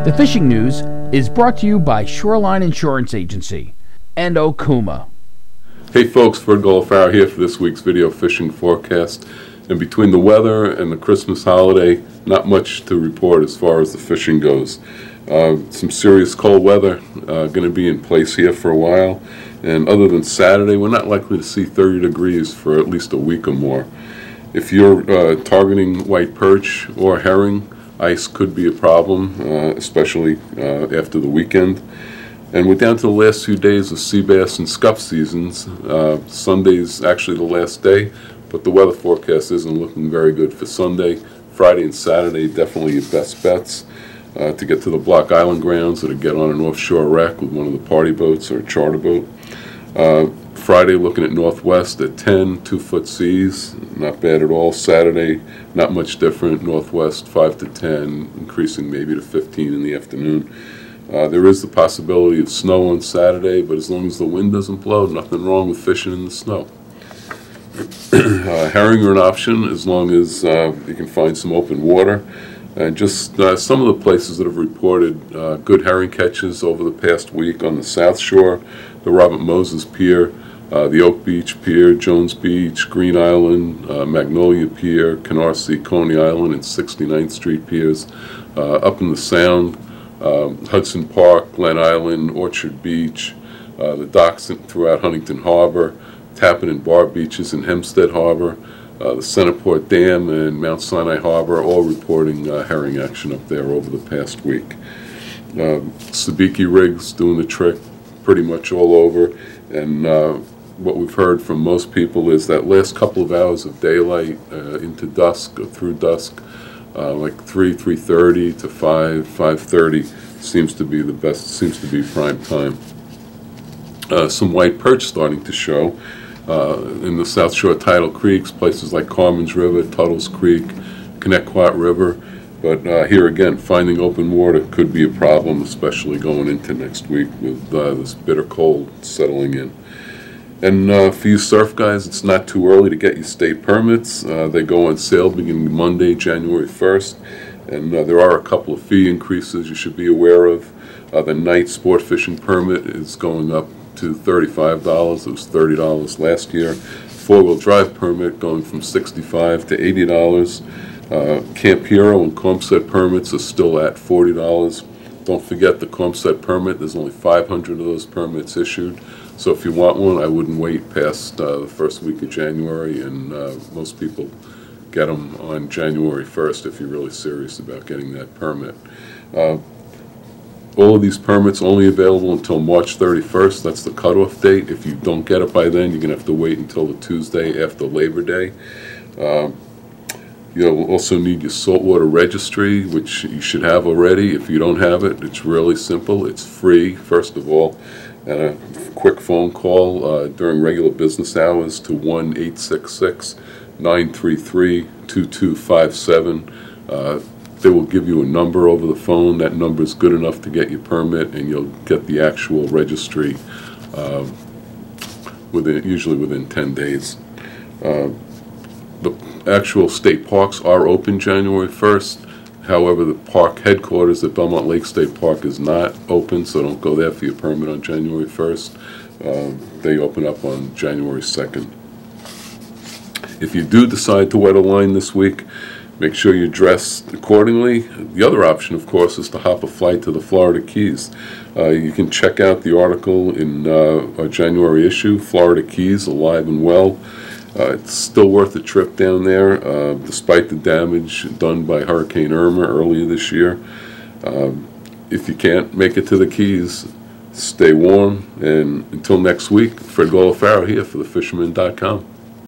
The fishing news is brought to you by Shoreline Insurance Agency and Okuma. Hey folks, Golofaro here for this week's video fishing forecast. And between the weather and the Christmas holiday, not much to report as far as the fishing goes. Some serious cold weather going to be in place here for a while. And other than Saturday, we're not likely to see 30 degrees for at least a week or more. If you're targeting white perch or herring, ice could be a problem, especially after the weekend. And we're down to the last few days of sea bass and scup seasons. Sunday's actually the last day, but the weather forecast isn't looking very good for Sunday. Friday and Saturday, definitely your best bets to get to the Block Island grounds or to get on an offshore wreck with one of the party boats or a charter boat. Friday, looking at northwest at 10, 2-foot seas, not bad at all. Saturday, not much different, northwest 5 to 10, increasing maybe to 15 in the afternoon. There is the possibility of snow on Saturday, but as long as the wind doesn't blow, nothing wrong with fishing in the snow. Herring are an option as long as you can find some open water. And just some of the places that have reported good herring catches over the past week on the South Shore, the Robert Moses Pier, the Oak Beach Pier, Jones Beach, Green Island, Magnolia Pier, Canarsie, Coney Island, and 69th Street Piers. Up in the Sound, Hudson Park, Glen Island, Orchard Beach, the docks throughout Huntington Harbor, Tappan and Bar Beaches in Hempstead Harbor, the Centerport Dam and Mount Sinai Harbor, all reporting herring action up there over the past week. Sabiki rigs doing the trick pretty much all over, and what we've heard from most people is that last couple of hours of daylight into dusk or through dusk, like 3:30 to 5:30 seems to be the best, seems to be prime time. Some white perch starting to show in the South Shore tidal creeks, places like Carmen's River, Tuttle's Creek, Connecticut River. But here again, finding open water could be a problem, especially going into next week with this bitter cold settling in. And for you surf guys, it's not too early to get your state permits. They go on sale beginning Monday, January 1st. And there are a couple of fee increases you should be aware of. The night sport fishing permit is going up to $35. It was $30 last year. Four-wheel drive permit going from $65 to $80. Camp Hero and Comset permits are still at $40. Don't forget the Comset permit. There's only 500 of those permits issued. So if you want one, I wouldn't wait past the first week of January, and most people get them on January 1st if you're really serious about getting that permit. All of these permits only available until March 31st. That's the cutoff date. If you don't get it by then, you're going to have to wait until the Tuesday after Labor Day. You'll also need your Saltwater Registry, which you should have already. If you don't have it, it's really simple. It's free, first of all. And a quick phone call during regular business hours to 1-866-933-2257. They will give you a number over the phone. That number is good enough to get your permit, and you'll get the actual registry usually within 10 days. The actual state parks are open January 1st. However, the park headquarters at Belmont Lake State Park is not open, so don't go there for your permit on January 1st. They open up on January 2nd. If you do decide to wet a line this week, make sure you're dressed accordingly. The other option, of course, is to hop a flight to the Florida Keys. You can check out the article in our January issue, Florida Keys, Alive and Well. It's still worth a trip down there, despite the damage done by Hurricane Irma earlier this year. If you can't make it to the Keys, stay warm. And until next week, Golofaro here for thefisherman.com.